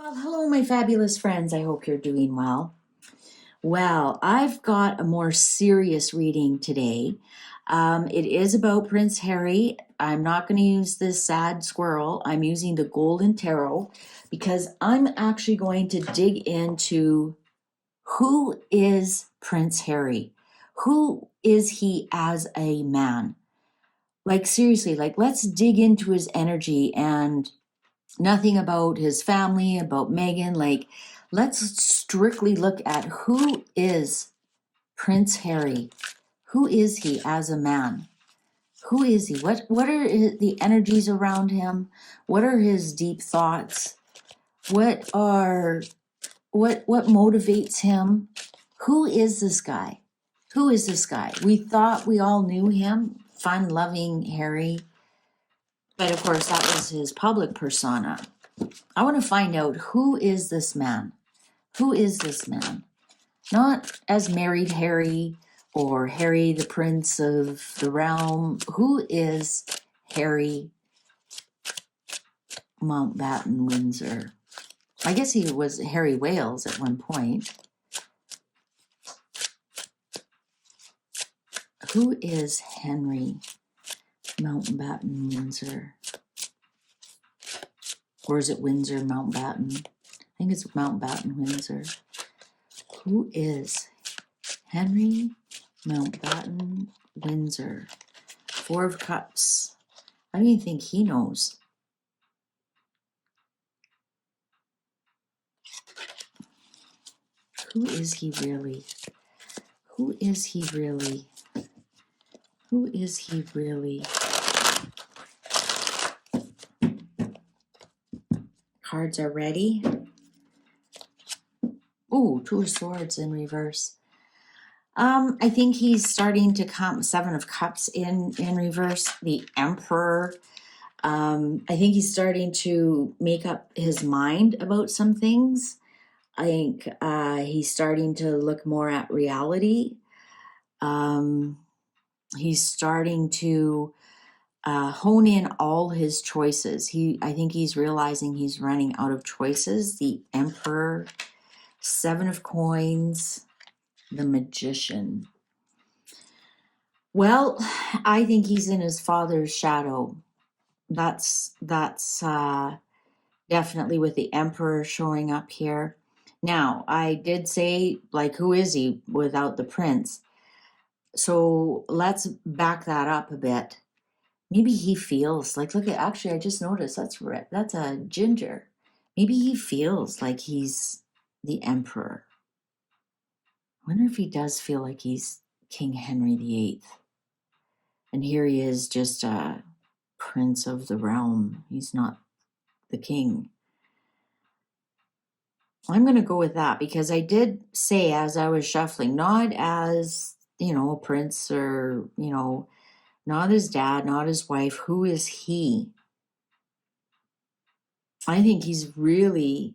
Well, hello, my fabulous friends. I hope you're doing well. Well, I've got a more serious reading today. It is about Prince Harry. I'm not going to use this sad squirrel. I'm using the Golden Tarot because I'm actually going to dig into who is Prince Harry? Who is he as a man? Like, seriously, let's dig into his energy and nothing about his family, about Meghan. Let's strictly look at who is Prince Harry. Who is he as a man? Who is he? What are the energies around him? What are his deep thoughts? What motivates him? Who is this guy? Who is this guy? We thought we all knew him, fun-loving Harry, but of course that was his public persona. I want to find out, who is this man? Who is this man? Not as married Harry or Harry the Prince of the Realm. Who is Harry Mountbatten Windsor? I guess he was Harry Wales at one point. Who is Henry Mountbatten Windsor? Or is it Windsor Mountbatten? I think it's Mountbatten Windsor. Who is Henry Mountbatten Windsor? Four of Cups. I don't even think he knows. Who is he really? Who is he really? Who is he really? Cards are ready. Ooh, Two of Swords in reverse. I think he's starting to come. Seven of Cups in reverse. The Emperor. I think he's starting to make up his mind about some things. I think he's starting to look more at reality. He's starting to hone in all his choices. I think he's realizing he's running out of choices. The Emperor, Seven of Coins, the Magician. Well, I think he's in his father's shadow. That's definitely with the Emperor showing up here. Now, I did say, who is he without the prince? So let's back that up a bit. Maybe he feels look at, actually, I just noticed that's a ginger. Maybe he feels like he's the Emperor. I wonder if he does feel like he's King Henry VIII. And here he is, just a prince of the realm. He's not the king. I'm going to go with that because I did say, as I was shuffling, not as, a prince or, not his dad, not his wife. Who is he? I think he's really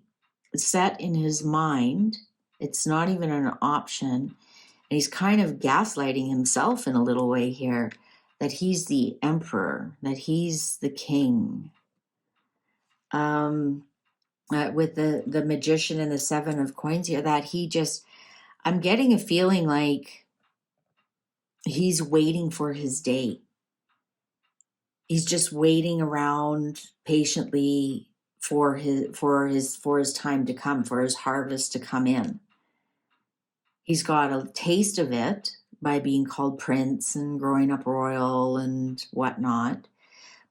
set in his mind. It's not even an option. And he's kind of gaslighting himself in a little way here, that he's the emperor, that he's the king. With the magician and the Seven of Coins here, that I'm getting a feeling like he's waiting for his day. He's just waiting around patiently for his time to come, for his harvest to come in. He's got a taste of it by being called prince and growing up royal and whatnot.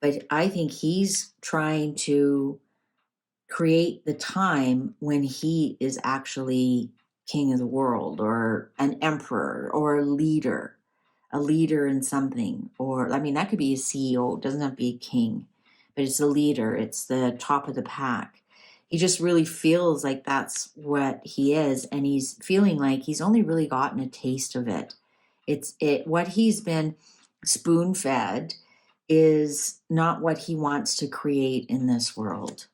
But I think he's trying to create the time when he is actually king of the world, or an emperor, or a leader in something. Or, that could be a CEO. It doesn't have to be a king, but it's a leader. It's the top of the pack. He just really feels like that's what he is. And he's feeling like he's only really gotten a taste of it. What he's been spoon fed is not what he wants to create in this world.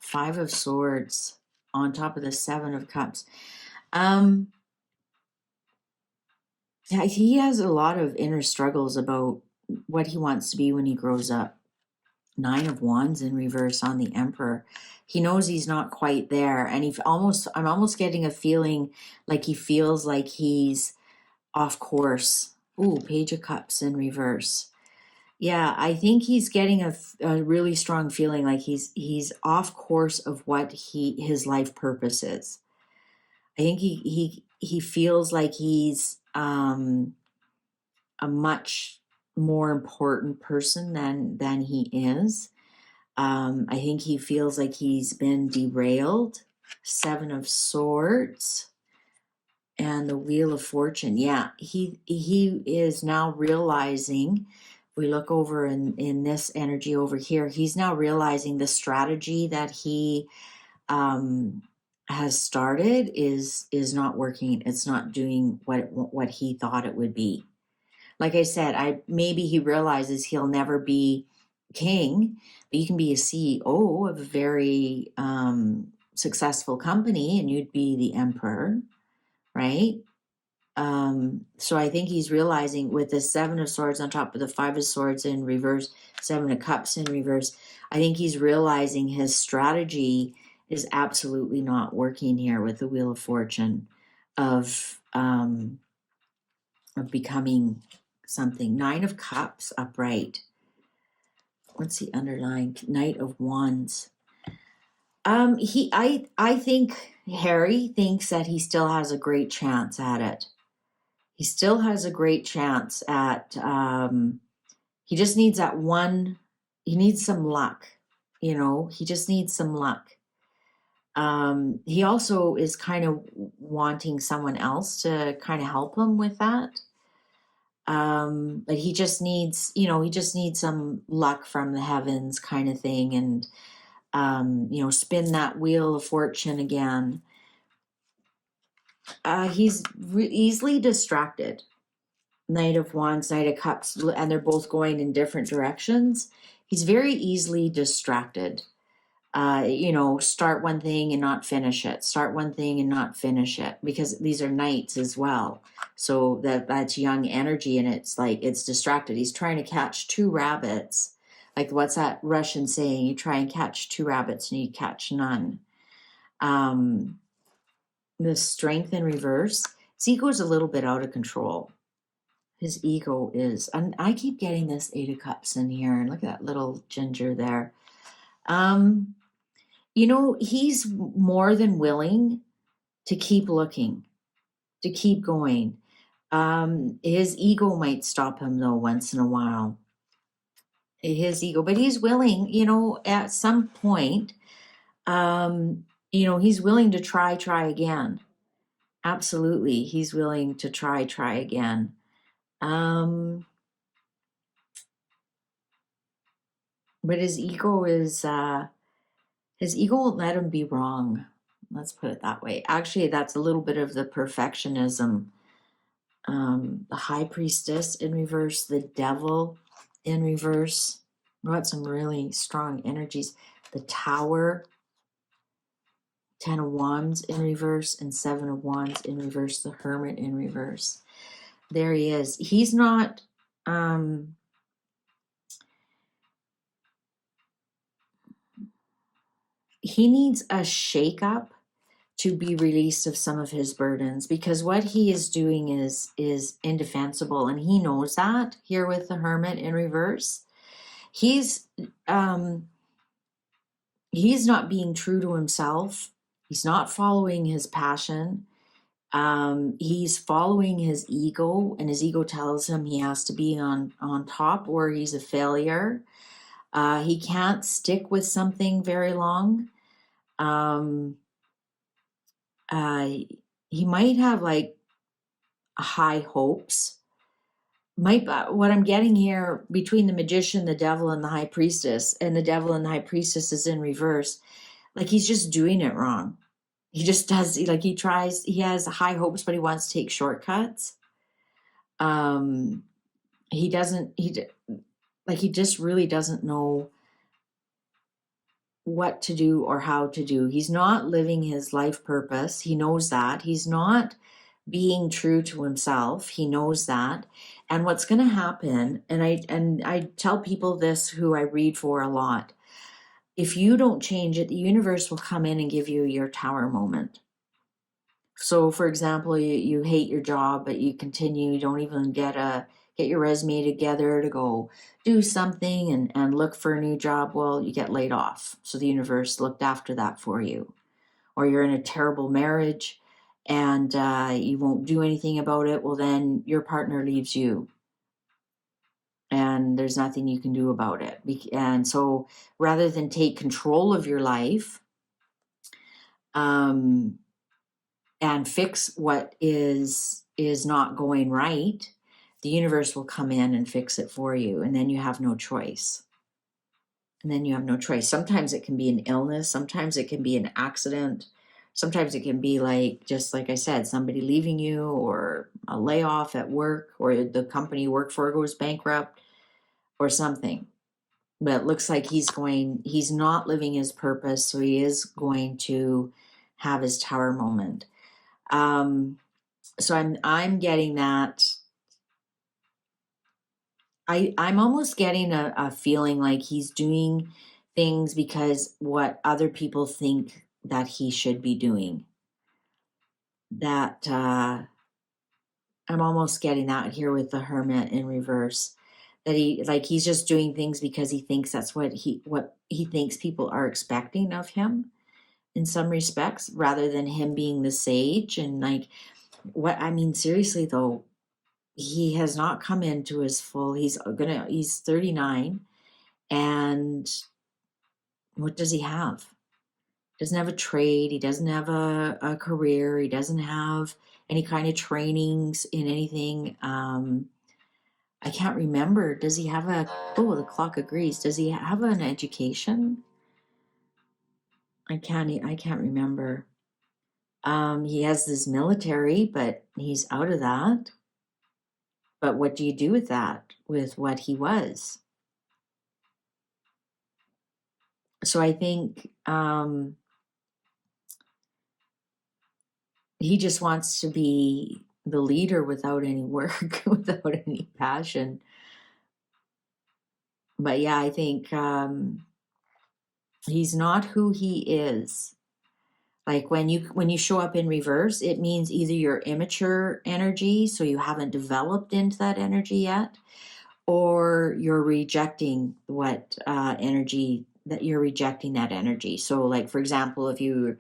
Five of Swords on top of the Seven of Cups. Yeah, he has a lot of inner struggles about what he wants to be when he grows up. Nine of Wands in reverse on the Emperor. He knows he's not quite there, and I'm almost getting a feeling like he feels like he's off course. Ooh, Page of Cups in reverse. Yeah, I think he's getting a really strong feeling like he's off course of what his life purpose is. I think he feels like he's a much more important person than he is. I think he feels like he's been derailed. Seven of Swords and the Wheel of Fortune. Yeah, he is now realizing. We look over in this energy over here. He's now realizing the strategy that he has started is not working. It's not doing what he thought it would be. Like I said, maybe he realizes he'll never be king, but you can be a CEO of a very successful company and you'd be the emperor, right? So I think he's realizing with the Seven of Swords on top of the Five of Swords in reverse, Seven of Cups in reverse, I think he's realizing his strategy is absolutely not working here with the Wheel of Fortune of becoming something. Nine of Cups upright. What's the underlying? Knight of Wands. I think Harry thinks that he still has a great chance at it. He still has a great chance at, he just needs that one, he needs some luck, he just needs some luck. He also is kind of wanting someone else to kind of help him with that. But he just needs, he just needs some luck from the heavens kind of thing. And, spin that Wheel of Fortune again. He's easily distracted. Knight of Wands, Knight of Cups, and they're both going in different directions. He's very easily distracted. Start one thing and not finish it. Start one thing and not finish it, because these are knights as well. So that's young energy, and it's like it's distracted. He's trying to catch two rabbits. Like, what's that Russian saying? You try and catch two rabbits and you catch none. The Strength in reverse. His ego is a little bit out of control. His ego is, and I keep getting this Eight of Cups in here, and look at that little ginger there. He's more than willing to keep looking, to keep going. His ego might stop him though once in a while. His ego, but he's willing, at some point, he's willing to try again. Absolutely. He's willing to try again. But his ego won't let him be wrong. Let's put it that way. Actually, that's a little bit of the perfectionism. The High Priestess in reverse, the Devil in reverse. We got some really strong energies. The Tower, 10 of Wands in reverse, and 7 of Wands in reverse, the Hermit in reverse. There he is. He's not, he needs a shake-up to be released of some of his burdens, because what he is doing is indefensible, and he knows that here with the Hermit in reverse. He's not being true to himself. He's not following his passion. He's following his ego, and his ego tells him he has to be on top or he's a failure. He can't stick with something very long. He might have like high hopes. What I'm getting here between the Magician, the Devil, and the High Priestess, and the Devil and the High Priestess is in reverse, like he's just doing it wrong. He just does, like he has high hopes, but he wants to take shortcuts. He just really doesn't know what to do or how to do. He's not living his life purpose. He knows that. He's not being true to himself. He knows that. And what's going to happen, and I tell people this who I read for a lot, if you don't change it, the universe will come in and give you your tower moment. So for example, you hate your job, but you continue, you don't even get your resume together to go do something and look for a new job. Well, you get laid off. So the universe looked after that for you. Or you're in a terrible marriage and you won't do anything about it. Well, then your partner leaves you and there's nothing you can do about it. And so rather than take control of your life, and fix what is not going right, the universe will come in and fix it for you, and then you have no choice. Sometimes it can be an illness, sometimes it can be an accident, sometimes it can be like, just like I said, somebody leaving you, or a layoff at work, or the company you work for goes bankrupt, or something. But it looks like he's not living his purpose, so he is going to have his tower moment. So I'm getting that. I'm almost getting a feeling like he's doing things because what other people think that he should be doing. That I'm almost getting that here with the Hermit in reverse. That he's just doing things because he thinks that's what he thinks people are expecting of him in some respects, rather than him being the sage. And like, what I mean, seriously though, he has not come into his full, he's 39, and what does he have? Doesn't have a trade, he doesn't have a career, he doesn't have any kind of trainings in anything. I can't remember, does he have the clock agrees, does he have an education? I can't remember. He has this military, but he's out of that. But what do you do with that, with what he was? So I think he just wants to be the leader without any work, without any passion. But yeah, I think he's not who he is. Like when you show up in reverse, it means either you're immature energy, so you haven't developed into that energy yet, or you're rejecting what energy that you're rejecting that energy. So like, for example, if you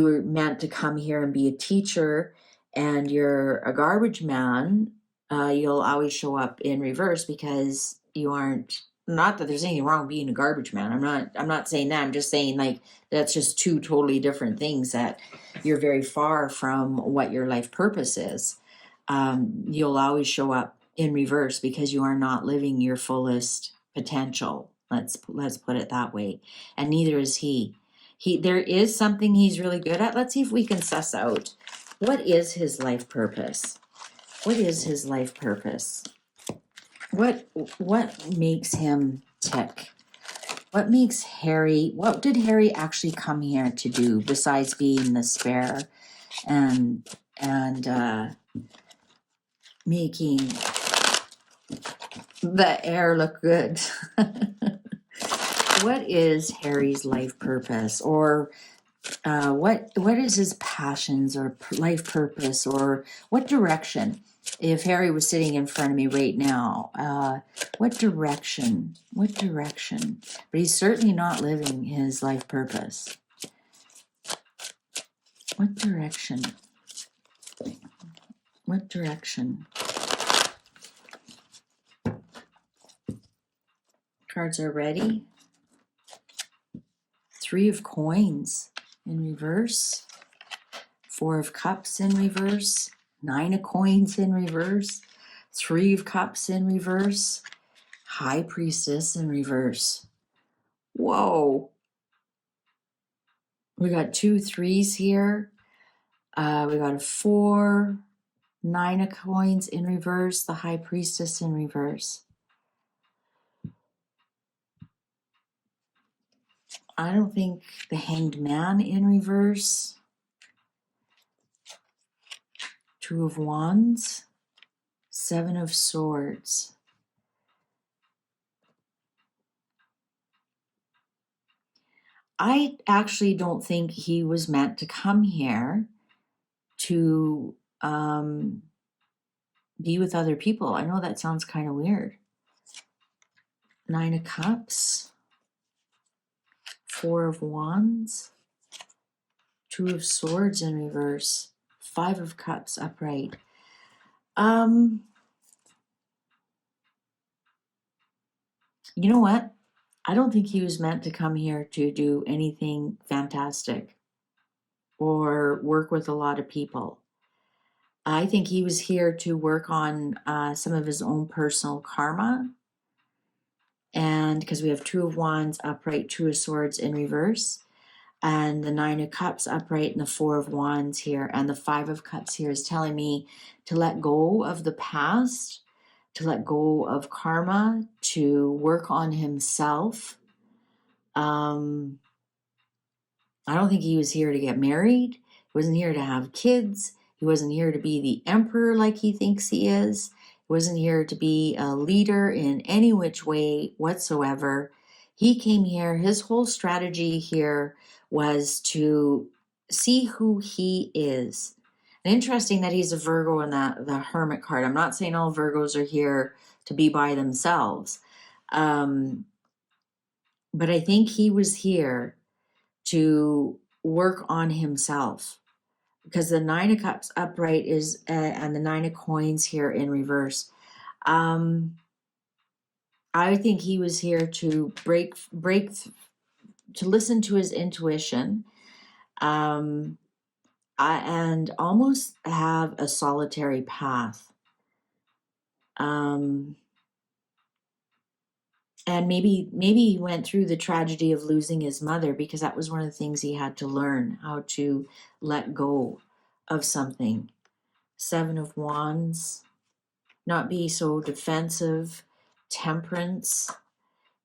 were meant to come here and be a teacher and you're a garbage man, you'll always show up in reverse because you aren't, not that there's anything wrong with being a garbage man. I'm not saying that. I'm just saying like that's just two totally different things, that you're very far from what your life purpose is. You'll always show up in reverse because you are not living your fullest potential. Let's put it that way. And neither is he. There is something he's really good at. Let's see if we can suss out, what is his life purpose? What is his life purpose? What makes him tick? What did Harry actually come here to do besides being the spare and making the air look good? What is Harry's life purpose, or what is his passions or life purpose, or what direction? If Harry was sitting in front of me right now, what direction? What direction? But he's certainly not living his life purpose. What direction? What direction? Cards are ready. 3 of coins in reverse. 4 of cups in reverse. 9 of coins in reverse. 3 of cups in reverse. High priestess in reverse. Whoa. We got 2 3s here. We got a 4, 9 of coins in reverse. The high priestess in reverse. I don't think the hanged man in reverse. Two of Wands, Seven of Swords. I actually don't think he was meant to come here to be with other people. I know that sounds kind of weird. Nine of Cups, Four of Wands, Two of Swords in reverse, Five of Cups upright. You know what? I don't think he was meant to come here to do anything fantastic or work with a lot of people. I think he was here to work on some of his own personal karma. And because we have Two of Wands upright, Two of Swords in reverse, and the Nine of Cups upright, and the Four of Wands here, and the Five of Cups here is telling me to let go of the past, to let go of karma, to work on himself. I don't think he was here to get married. He wasn't here to have kids. He wasn't here to be the emperor like he thinks he is. He wasn't here to be a leader in any which way whatsoever. He came here, his whole strategy here was to see who he is. And interesting that he's a Virgo in the Hermit card. I'm not saying all Virgos are here to be by themselves. But I think he was here to work on himself, because the Nine of Cups upright is and the Nine of Coins here in reverse. I think he was here to to listen to his intuition, and almost have a solitary path. And maybe he went through the tragedy of losing his mother, because that was one of the things he had to learn, how to let go of something. Seven of Wands, not be so defensive. Temperance,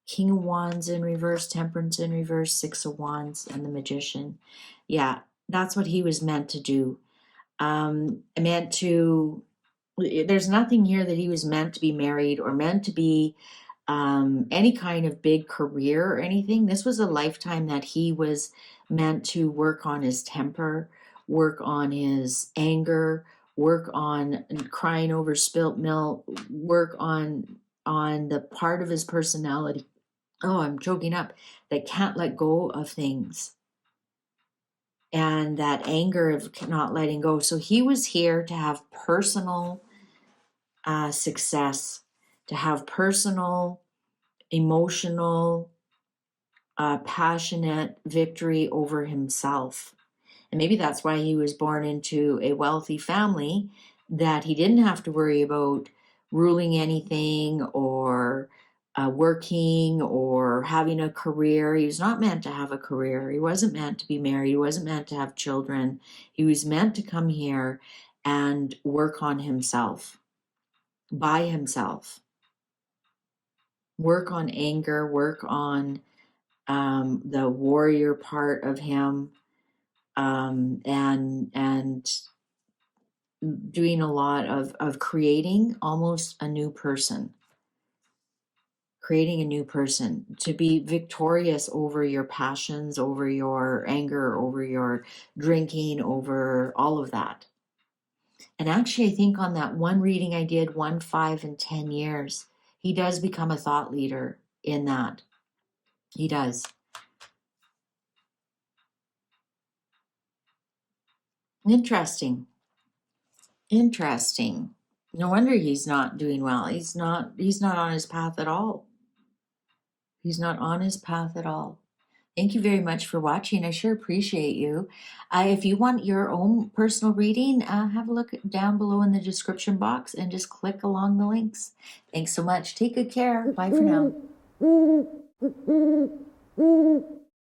King of Wands in reverse, Temperance in reverse, Six of Wands, and the Magician. Yeah, that's what he was meant to do. There's nothing here that he was meant to be married or meant to be any kind of big career or anything. This was a lifetime that he was meant to work on his temper, work on his anger, work on crying over spilt milk, work on the part of his personality, oh, I'm choking up, that can't let go of things, and that anger of not letting go. So he was here to have personal success, to have personal, emotional, passionate victory over himself. And maybe that's why he was born into a wealthy family, that he didn't have to worry about ruling anything or working or having a career. He was not meant to have a career. He wasn't meant to be married. He wasn't meant to have children. He was meant to come here and work on himself, by himself. Work on anger, work on the warrior part of him, and doing a lot of creating almost a new person, to be victorious over your passions, over your anger, over your drinking, over all of that. And actually, I think on that one reading I did, 1, 5, and 10 years, he does become a thought leader in that. He does. Interesting. No wonder he's not doing well. He's not on his path at all. He's not on his path at all. Thank you very much for watching. I sure appreciate you. If you want your own personal reading, have a look down below in the description box and just click along the links. Thanks so much. Take good care. Bye for now.